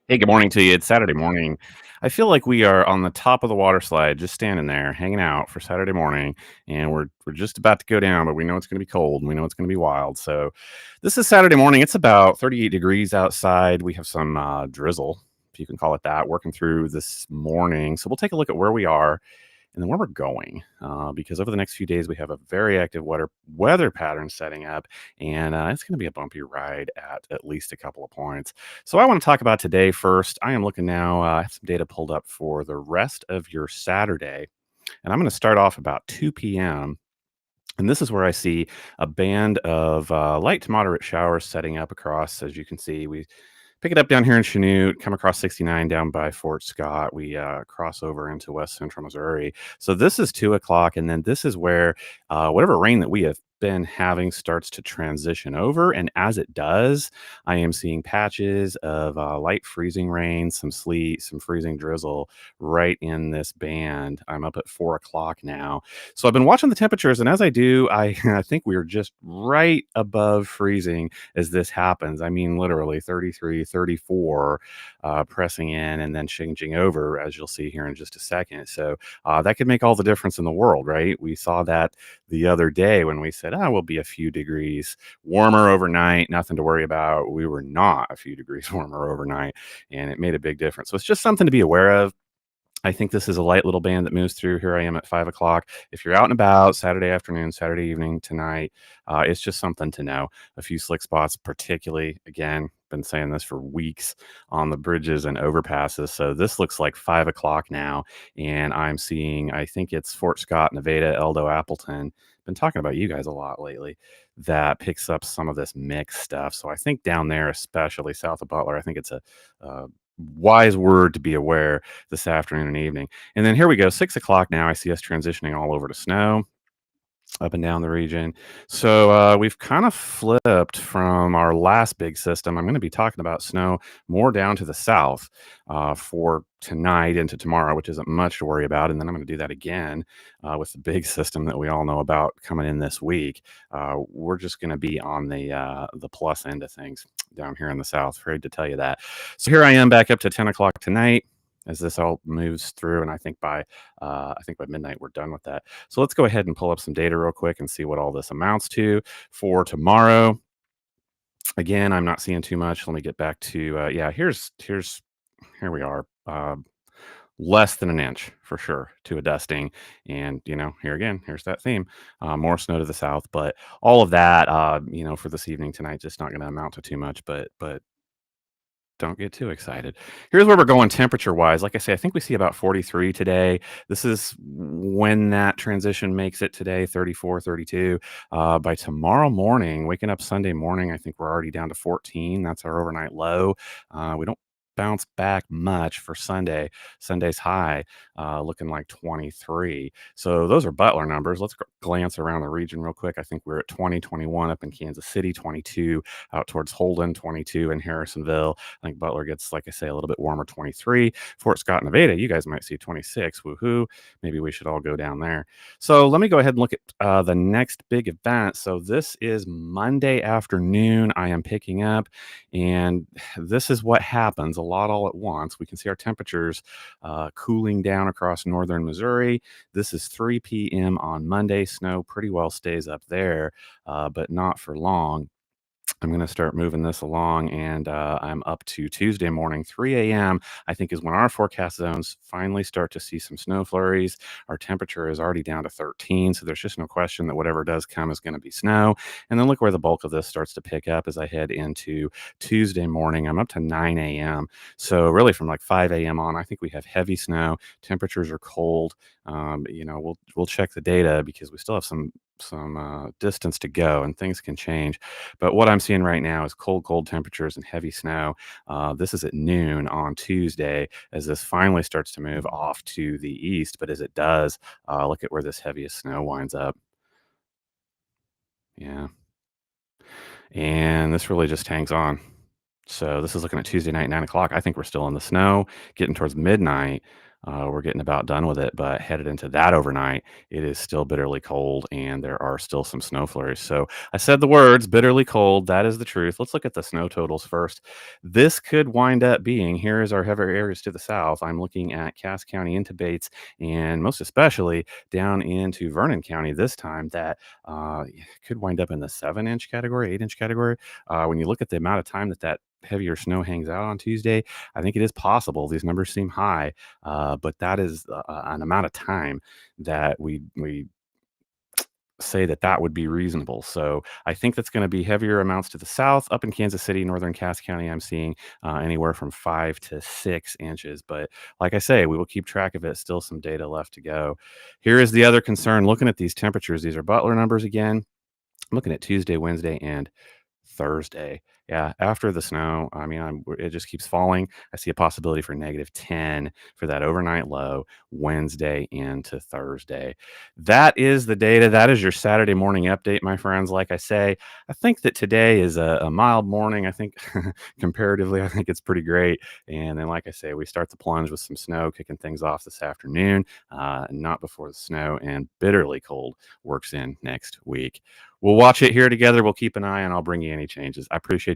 Hey, good morning to you. It's Saturday morning. I feel like we are on the top of the water slide, just standing there, hanging out for Saturday morning, and we're just about to go down, but we know it's going to be cold and we know it's going to be wild. So, this is Saturday morning. It's about 38 degrees outside. We have some drizzle, if you can call it that, working through this morning. So, we'll take a look at where we are and then where we're going, because over the next few days we have a very active weather pattern setting up, and it's going to be a bumpy ride at least a couple of points. So I want to talk about today first. I am looking now. I have some data pulled up for the rest of your Saturday, and I'm going to start off about 2 p.m. And this is where I see a band of light to moderate showers setting up across. As you can see, we pick it up down here in Chanute, come across 69 down by Fort Scott. We cross over into West Central Missouri. So this is 2 o'clock, and then this is where whatever rain that we have been having starts to transition over. And as it does, I am seeing patches of light freezing rain, some sleet, some freezing drizzle right in this band. I'm up at 4 o'clock now. So I've been watching the temperatures, and as I do, I think we're just right above freezing as this happens. I mean, literally 33, 34 pressing in and then changing over, as you'll see here in just a second. So that could make all the difference in the world, right? We saw that the other day when we said, we'll be a few degrees warmer overnight, nothing to worry about. We were not a few degrees warmer overnight, and it made a big difference. So it's just something to be aware of. I think this is a light little band that moves through. Here I am at 5 o'clock. If you're out and about Saturday afternoon, Saturday evening, tonight, it's just something to know. A few slick spots, particularly, again, been saying this for weeks on the bridges and overpasses. So this looks like 5 o'clock now. And I'm seeing, I think it's Fort Scott, Nevada, Eldo, Appleton. Been talking about you guys a lot lately. That picks up some of this mixed stuff. So I think down there, especially south of Butler, I think it's a wise word to be aware this afternoon and evening. And then here we go, 6 o'clock now. I see us transitioning all over to snow up and down the region. So we've kind of flipped from our last big system. I'm going to be talking about snow more down to the south for tonight into tomorrow, which isn't much to worry about. And then I'm going to do that again with the big system that we all know about coming in this week. We're just going to be on the plus end of things down here in the south. Afraid to tell you that. So here I am back up to 10 o'clock tonight as this all moves through, and I think by midnight we're done with that. So let's go ahead and pull up some data real quick and see what all this amounts to for tomorrow. Again, I'm not seeing too much. Let me get back to here we are. Less than an inch for sure to a dusting, and here again, here's that theme. More snow to the south, but all of that, for this evening tonight, just not going to amount to too much. But don't get too excited. Here's where we're going temperature wise. Like I say, I think we see about 43 today. This is when that transition makes it today, 34, 32. By tomorrow morning, waking up Sunday morning, I think we're already down to 14. That's our overnight low. We don't bounce back much for Sunday. Sunday's high, looking like 23. So those are Butler numbers. Let's glance around the region real quick. I think we're at 20, 21 up in Kansas City, 22 out towards Holden, 22 in Harrisonville. I think Butler gets, like I say, a little bit warmer, 23. Fort Scott, Nevada, you guys might see 26. Woohoo. Maybe we should all go down there. So let me go ahead and look at the next big event. So this is Monday afternoon. I am picking up, and this is what happens a lot all at once. We can see our temperatures cooling down across northern Missouri. This is 3 p.m. on Monday. Snow pretty well stays up there, but not for long. I'm going to start moving this along, and I'm up to Tuesday morning, 3 a.m. I think is when our forecast zones finally start to see some snow flurries. Our temperature is already down to 13, so there's just no question that whatever does come is going to be snow. And then look where the bulk of this starts to pick up as I head into Tuesday morning. I'm up to 9 a.m. So really from like 5 a.m. on, I think we have heavy snow. Temperatures are cold. We'll check the data because we still have some distance to go and things can change. But what I'm seeing right now is cold temperatures and heavy snow. This is at noon on Tuesday as this finally starts to move off to the east. But as it does, look at where this heaviest snow winds up. Yeah. And this really just hangs on. So this is looking at Tuesday night, 9 o'clock. I think we're still in the snow, getting towards midnight. We're getting about done with it, but headed into that overnight, it is still bitterly cold and there are still some snow flurries. So I said the words bitterly cold. That is the truth. Let's look at the snow totals first. This could wind up being here is our heavier areas to the south. I'm looking at Cass County into Bates and most especially down into Vernon County this time that could wind up in the 7-inch category, 8-inch category. When you look at the amount of time that heavier snow hangs out on Tuesday, I think it is possible. These numbers seem high, but that is an amount of time that we say that would be reasonable. So I think that's going to be heavier amounts to the south. Up in Kansas City, northern Cass County, I'm seeing anywhere from 5 to 6 inches. But like I say, we will keep track of it. Still some data left to go. Here is the other concern. Looking at these temperatures, these are Butler numbers again. I'm looking at Tuesday, Wednesday, and Thursday. Yeah, after the snow, I mean, it just keeps falling. I see a possibility for -10 for that overnight low Wednesday into Thursday. That is the data. That is your Saturday morning update, my friends. Like I say, I think that today is a mild morning. I think comparatively, I think it's pretty great. And then, like I say, we start the plunge with some snow kicking things off this afternoon, not before the snow and bitterly cold works in next week. We'll watch it here together. We'll keep an eye and I'll bring you any changes. I appreciate